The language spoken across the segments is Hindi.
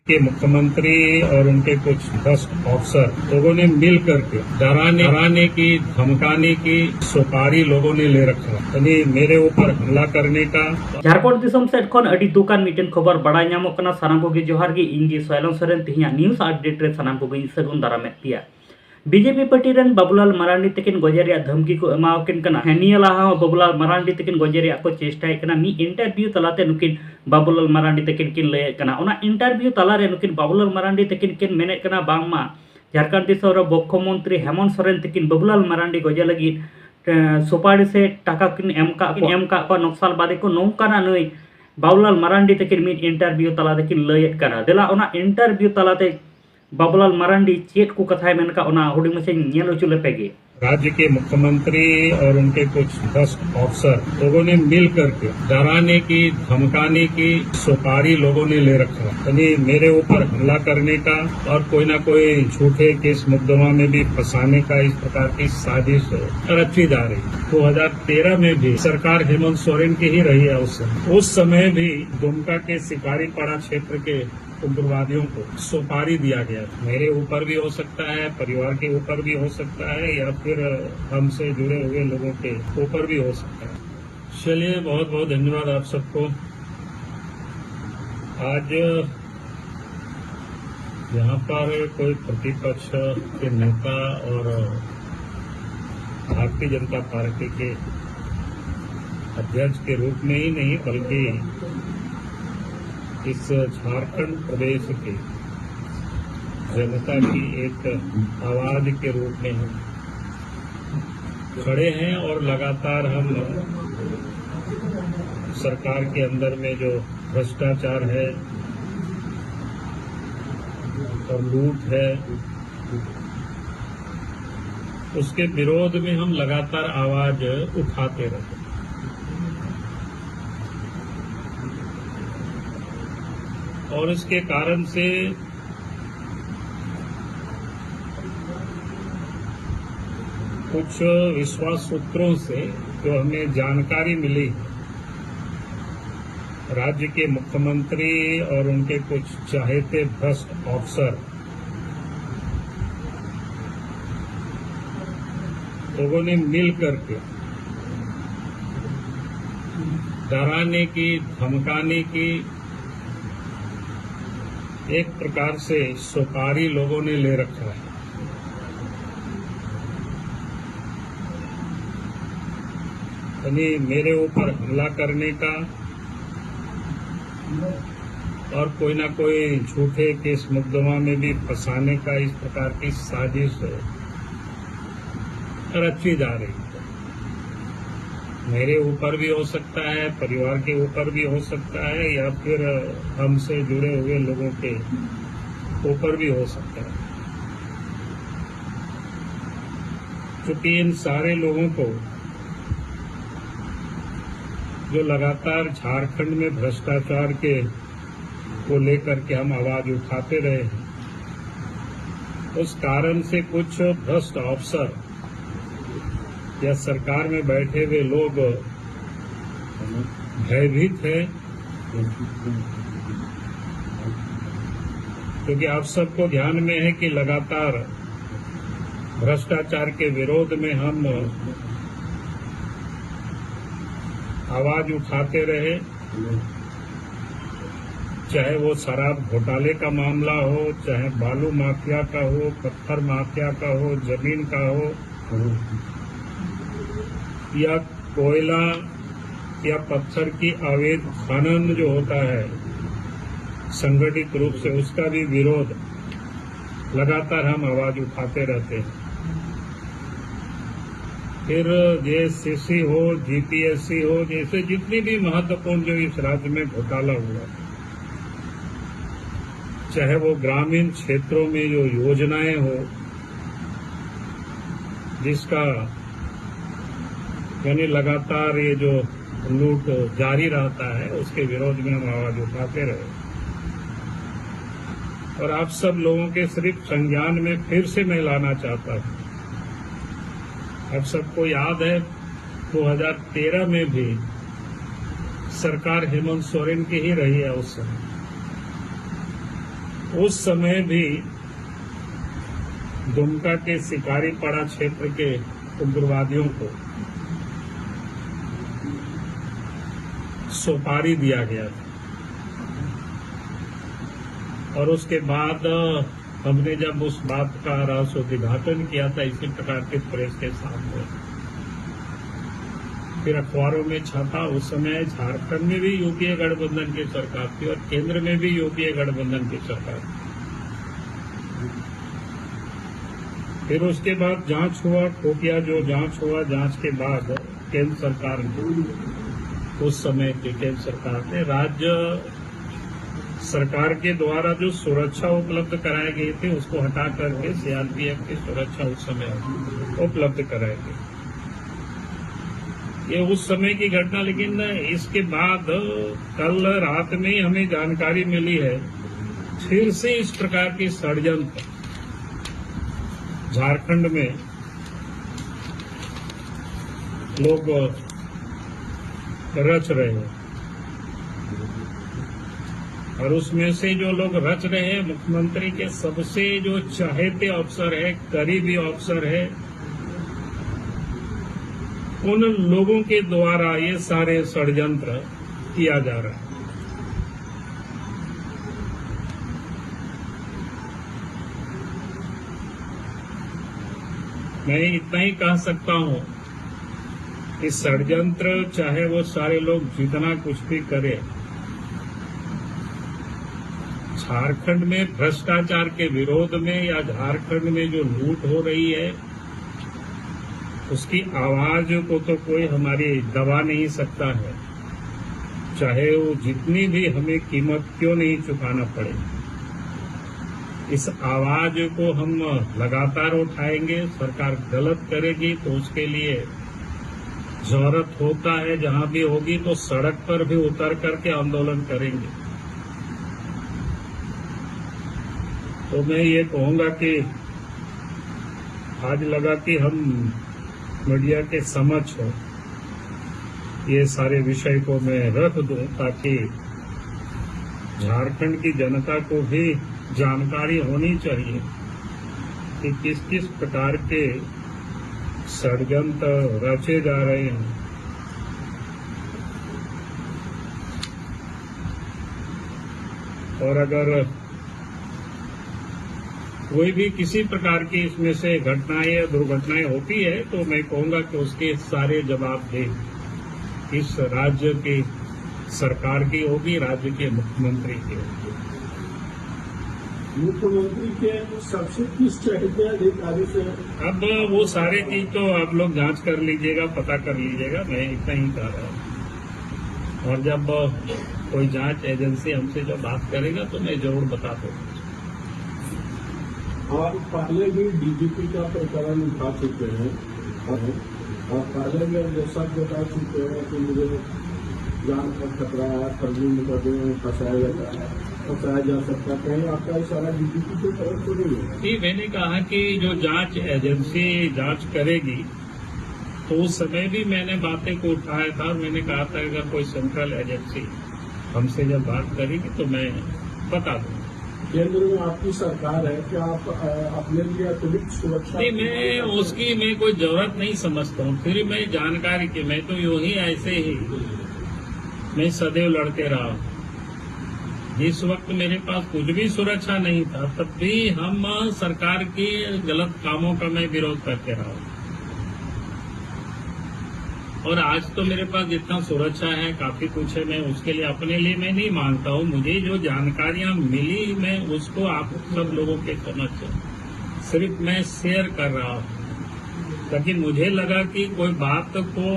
के मुख्यमंत्री और उनके कुछ भ्रष्ट अफसर लोगों ने मिल करके डराने की, धमकाने की सुपारी लोगों ने ले रखा, यानी मेरे ऊपर हमला करने का। झारखंड दिसम सेट खन अडी दुकान मिटन खबर बड़ाई नामोग कना सानाम कोगे जोहार गे इंजी सोयलन सोरेन तिहिया न्यूज अपडेट रे सानाम कोगे सगुन दारामेद पिया बीजेपी पार्टी रन बाबूलाल मरांडी तकिन गजेरिया धमकी को एमावकिन कना निया लाहा बाबूलाल मरांडी तकिन गजेरिया को चेष्टाय कना मी इंटरव्यू तलाते नुकिन बाबूलाल मरांडी तकिन किन लय कना ओना इंटरव्यू तलारे नुकिन बाबूलाल मरांडी तकिन किन मेने कना बांगमा झारखंड दिसम मुख्यमंत्री हेमंत सोरेन तकिन बाबूलाल मरांडी गजे लगी सुपारी से टाका किन एमका को नक्सलवादी को नौकाना नई बाबूलाल मरांडी तकिन मी इंटरव्यू तलाते किन लयत कना देला ओना इंटरव्यू तलाते बाबूलाल मरांडी चेत को कथाय मेनका ओना हुडी मसे नेल उचुले पेगे। राज्य के मुख्यमंत्री और उनके कुछ भ्रष्ट अफसर लोगों ने मिल करके डराने की, धमकाने की सुपारी लोगों ने ले रखा, यानी मेरे ऊपर हमला करने का और कोई ना कोई झूठे केस मुकदमा में भी फंसाने का इस प्रकार की साजिश रची जा रही। 2013 में भी सरकार हेमंत सोरेन की ही रही है। उस समय भी दुमका के शिकारीपाड़ा क्षेत्र के उग्रवादियों को सुपारी दिया गया। मेरे ऊपर भी हो सकता है, परिवार के ऊपर भी हो सकता है, या फिर हमसे जुड़े हुए लोगों के ऊपर भी हो सकता है। चलिए, बहुत बहुत धन्यवाद आप सबको। आज यहाँ पर कोई प्रतिपक्ष के नेता और भारतीय जनता पार्टी के अध्यक्ष के रूप में ही नहीं, बल्कि इस झारखंड प्रदेश के जनता की एक आवाज के रूप में हम खड़े हैं और लगातार हम सरकार के अंदर में जो भ्रष्टाचार है और लूट है, उसके विरोध में हम लगातार आवाज उठाते रहे। और इसके कारण से कुछ विश्वास सूत्रों से जो हमें जानकारी मिली, राज्य के मुख्यमंत्री और उनके कुछ चाहते भ्रष्ट अफसर लोगों ने मिल करके डराने की, धमकाने की एक प्रकार से सुपारी लोगों ने ले रखा है। यानी मेरे ऊपर हमला करने का और कोई ना कोई झूठे केस मुकदमा में भी फंसाने का इस प्रकार की साजिश रची जा रही है। मेरे ऊपर भी हो सकता है, परिवार के ऊपर भी हो सकता है, या फिर हमसे जुड़े हुए लोगों के ऊपर भी हो सकता है। क्योंकि इन सारे लोगों को जो लगातार झारखंड में भ्रष्टाचार के को लेकर के हम आवाज उठाते रहे हैं, उस कारण से कुछ भ्रष्ट अफसर या सरकार में बैठे हुए लोग भयभीत हैं, क्योंकि आप सबको ध्यान में है कि लगातार भ्रष्टाचार के विरोध में हम आवाज उठाते रहे। चाहे वो शराब घोटाले का मामला हो, चाहे बालू माफिया का हो, पत्थर माफिया का हो, जमीन का हो, या कोयला या पत्थर की अवैध खनन जो होता है संगठित रूप से, उसका भी विरोध लगातार हम आवाज उठाते रहते हैं। फिर जेएससीसी हो, जीपीएससी हो, जैसे जितनी भी महत्वपूर्ण जो इस राज्य में घोटाला हुआ, चाहे वो ग्रामीण क्षेत्रों में जो योजनाएं हो जिसका यानी लगातार ये जो लूट जारी रहता है, उसके विरोध में हम आवाज उठाते रहे। और आप सब लोगों के सिर्फ संज्ञान में फिर से मैं लाना चाहता हूं। आप सबको याद है 2013 में भी सरकार हेमंत सोरेन की ही रही है उस समय। उस समय भी दुमका के शिकारीपाड़ा क्षेत्र के उग्रवादियों को सुपारी दिया गया था और उसके बाद हमने जब उस बात का रहस्योद्घाटन किया था इसी प्रकार के प्रेस के सामने, फिर अखबारों में छपा। उस समय झारखंड में भी यूपीए गठबंधन की सरकार थी और केंद्र में भी यूपीए गठबंधन की सरकार थी। फिर उसके बाद जांच हुआ, खुफिया जो जांच हुआ, जांच के बाद केंद्र सरकार ने, उस समय की केंद्र सरकार ने राज्य सरकार के द्वारा जो सुरक्षा उपलब्ध कराए गए थे उसको हटा करके सीआरपीएफ की सुरक्षा उस समय उपलब्ध कराई गई। ये उस समय की घटना, लेकिन इसके बाद कल रात में ही हमें जानकारी मिली है फिर से इस प्रकार की षड्यंत्र झारखंड में लोग रच रहे हैं और उसमें से जो लोग रच रहे हैं, मुख्यमंत्री के सबसे जो चाहते अफसर है, करीबी अफसर है, उन लोगों के द्वारा ये सारे षड्यंत्र किया जा रहा है। मैं इतना ही कह सकता हूं कि षड्यंत्र चाहे वो सारे लोग जितना कुछ भी करें, झारखंड में भ्रष्टाचार के विरोध में या झारखंड में जो लूट हो रही है उसकी आवाज को तो कोई हमारी दबा नहीं सकता है, चाहे वो जितनी भी हमें कीमत क्यों नहीं चुकाना पड़े। इस आवाज को हम लगातार उठाएंगे। सरकार गलत करेगी तो उसके लिए जरूरत होता है, जहां भी होगी तो सड़क पर भी उतर करके आंदोलन करेंगे। तो मैं ये कहूंगा कि आज लगा कि हम मीडिया के समक्ष ये सारे विषय को मैं रख दूं ताकि झारखंड की जनता को भी जानकारी होनी चाहिए कि किस किस प्रकार के षड्यंत्र रचे जा रहे हैं। और अगर कोई भी किसी प्रकार की इसमें से घटनाएं या दुर्घटनाएं होती है तो मैं कहूंगा कि उसके सारे जवाब दे इस राज्य की सरकार की होगी, राज्य के मुख्यमंत्री की होगी। मुख्यमंत्री के सबसे किस चहेते अधिकारी से? अब वो सारे चीज तो आप लोग जांच कर लीजिएगा, पता कर लीजिएगा, मैं इतना ही कह रहा हूँ। और जब कोई जांच एजेंसी हमसे जब बात करेगा तो मैं जरूर बता दूंगा। और पहले भी डीजीपी का प्रकरण उठा चुके हैं और पहले भी जैसा बता चुके हैं कि मुझे जान का खतरा है, फर्जी मुकदमे में फंसाया जा सकता है। कहीं आपका इशारा डीजीपी की तरफ तो नहीं है? जी, मैंने कहा कि जो जांच एजेंसी जांच करेगी तो उस समय भी मैंने बातें को उठाया था। मैंने कहा था अगर कोई सेंट्रल एजेंसी हमसे जब बात करेगी तो मैं बता दूंगा। केंद्र में आपकी सरकार है, क्या आप अपने लिए अतिरिक्त सुरक्षा? नहीं, मैं उसकी कोई जरूरत नहीं समझता हूँ। फिर मैं जानकारी की, मैं तो यूं ही ऐसे ही मैं सदैव लड़ते रहा हूँ। जिस वक्त मेरे पास कुछ भी सुरक्षा नहीं था तब भी हम सरकार के गलत कामों का मैं विरोध करते रहा हूँ। और आज तो मेरे पास जितना सुरक्षा है, काफी कुछ है, मैं उसके लिए अपने लिए मैं नहीं मांगता हूँ। मुझे जो जानकारियां मिली मैं उसको आप सब लोगों के समक्ष सिर्फ मैं शेयर कर रहा हूँ, ताकि मुझे लगा कि कोई बात को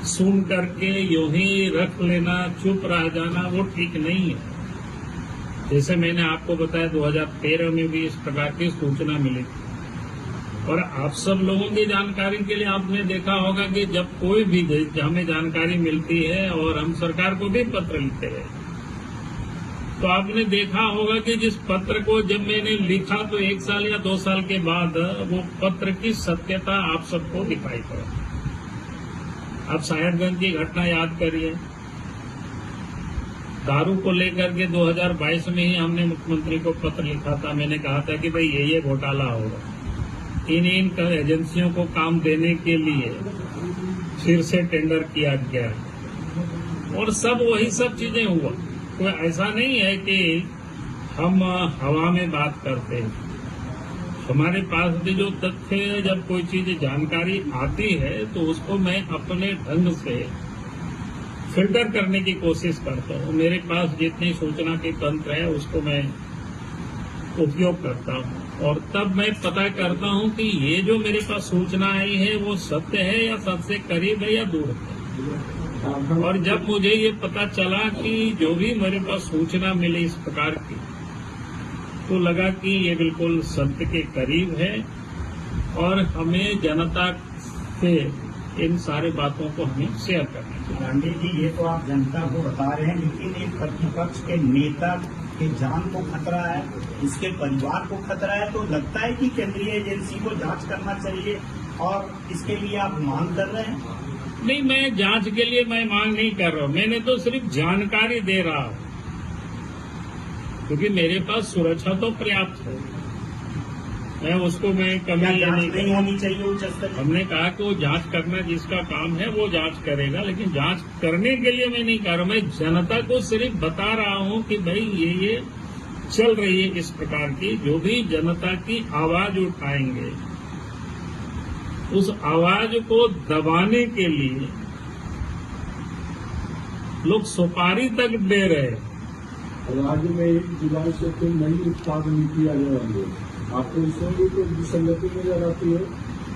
सुन करके यूं ही रख लेना, चुप रह जाना, वो ठीक नहीं है। जैसे मैंने आपको बताया 2013 में भी इस प्रकार की सूचना मिली थी। और आप सब लोगों की जानकारी के लिए आपने देखा होगा कि जब कोई भी हमें जानकारी मिलती है और हम सरकार को भी पत्र लिखते हैं तो आपने देखा होगा कि जिस पत्र को जब मैंने लिखा तो 1 साल या 2 साल के बाद वो पत्र की सत्यता आप सबको दिखाई पड़ा। आप साहेबगंज की घटना याद करिए, दारू को लेकर के 2022 में ही हमने मुख्यमंत्री को पत्र लिखा था। मैंने कहा था कि भाई ये घोटाला होगा, इन एजेंसियों को काम देने के लिए फिर से टेंडर किया गया और सब वही सब चीजें हुआ। कोई ऐसा नहीं है कि हम हवा में बात करते हैं। हमारे पास भी जो तथ्य है, जब कोई चीज जानकारी आती है तो उसको मैं अपने ढंग से फिल्टर करने की कोशिश करता हूँ। मेरे पास जितनी सूचना के तंत्र है उसको मैं उपयोग करता हूँ और तब मैं पता करता हूँ कि ये जो मेरे पास सूचना आई है वो सत्य है या सत्य से करीब है या दूर है। और जब मुझे ये पता चला कि जो भी मेरे पास सूचना मिली इस प्रकार की, तो लगा कि ये बिल्कुल सत्य के करीब है और हमें जनता से इन सारी बातों को हमें शेयर करना चाहिए। गांधी जी, ये तो आप जनता को बता रहे हैं, लेकिन एक प्रतिपक्ष के नेता के जान को खतरा है, इसके परिवार को खतरा है, तो लगता है कि केंद्रीय एजेंसी को जांच करना चाहिए और इसके लिए आप मांग कर रहे हैं? नहीं, मैं जांच के लिए मैं मांग नहीं कर रहा हूँ, मैंने तो सिर्फ जानकारी दे रहा हूँ क्योंकि मेरे पास सुरक्षा तो पर्याप्त है। मैं उसको मैं कमी नहीं होनी चाहिए उच्च स्तर पर? हमने कहा कि वो जांच करना जिसका काम है वो जांच करेगा, लेकिन जांच करने के लिए मैं नहीं कर रहा। मैं जनता को सिर्फ बता रहा हूँ कि भाई ये चल रही है इस प्रकार की। जो भी जनता की आवाज उठाएंगे उस आवाज को दबाने के लिए लोग सुपारी तक दे रहे हैं। राज्य में 1 जुलाई से कोई नई उत्पाद नीति आने वाली है, आपको इसमें भी कोई विसंगति नजर आती है?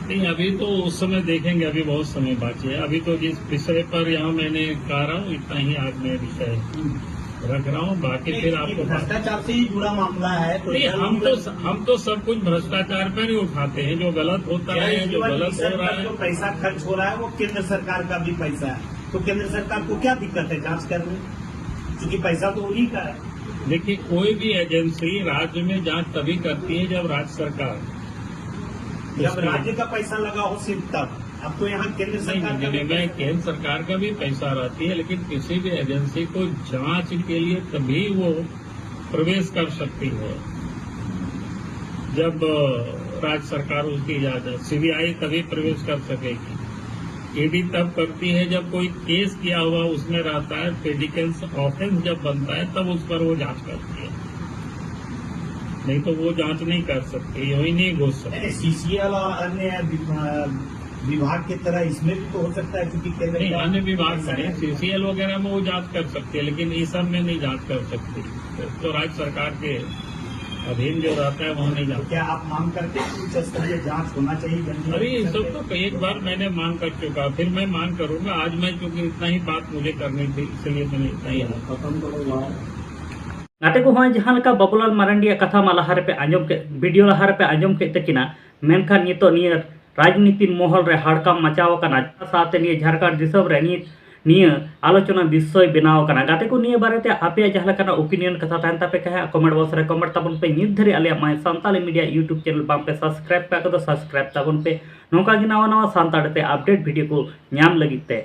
नहीं, अभी तो उस समय देखेंगे, अभी बहुत समय बाकी है। अभी तो जिस विषय पर यहाँ मैंने कह रहा हूँ इतना ही आज मैं विषय रख रहा हूँ, बाकी फिर आपको भ्रष्टाचार से ही जुड़ा मामला है तो नहीं, हम तो सब कुछ भ्रष्टाचार पर ही उठाते हैं। जो गलत होता है, जो गलत हो रहा है, जो पैसा खर्च हो रहा है वो केंद्र सरकार का भी पैसा है, तो केंद्र सरकार को क्या दिक्कत है जांच करने, क्योंकि पैसा तो उन्हीं का है। देखिए, कोई भी एजेंसी राज्य में जांच तभी करती है जब राज्य सरकार, जब राज्य का पैसा लगा हो सिर्फ तब। अब तो यहाँ केंद्र सरकार का भी में केंद्र सरकार का भी पैसा रहती है, लेकिन किसी भी एजेंसी को जांच के लिए तभी वो प्रवेश कर सकती है जब राज्य सरकार उसकी इजाजत। सीबीआई तभी प्रवेश कर सकेगी, ईडी तब करती है जब कोई केस किया हुआ उसमें रहता है, प्रेडिकेंस ऑफेंस जब बनता है तब उस पर वो जांच करती है, नहीं तो वो जांच नहीं कर सकती, यूं ही नहीं घुस सकती। सीसीएल और अन्य विभाग की तरह इसमें भी तो हो सकता है, क्योंकि केंद्र नहीं, अन्य विभाग में सीसीएल वगैरह में वो जांच कर सकती है, लेकिन इस सब में नहीं जांच कर सकती। तो राज्य सरकार के अधीन जो रहता है वहाँ नहीं जाता। क्या आप मांग करते हैं उच्च स्तरीय जांच होना चाहिए? अरे ये सब तो एक बार मैंने मांग कर चुका, फिर मैं मांग करूंगा। आज मैं क्योंकि इतना ही बात मुझे करनी थी, इसलिए मैंने इतना ही खत्म करो। गाते को हॉय जहां लका बाबूलाल मारांडी कथा मा लहारे पे आंजम के वीडियो लहारे पे आंजम के तकिना मेनखान नितो नियर राजनीति महल रे हड़काम मचाव कना साथे निये झारखंड दिसम रे निये आलोचना विषय बनाव कना। गाते को निये बारेते आपे जहां लका ओपिनियन कथा तान तापे कहे कमेंट बॉक्स रे कमेंट ताबन पे नित धरे आले my Santali media YouTube channel बाम पे सब्सक्राइब पे सब्सक्राइब ताबन पे नोका गी नवा नवा सांताड़ते अपडेट वीडियो को ᱧᱟᱢ ᱞᱟᱹᱜᱤᱫ ᱛᱮ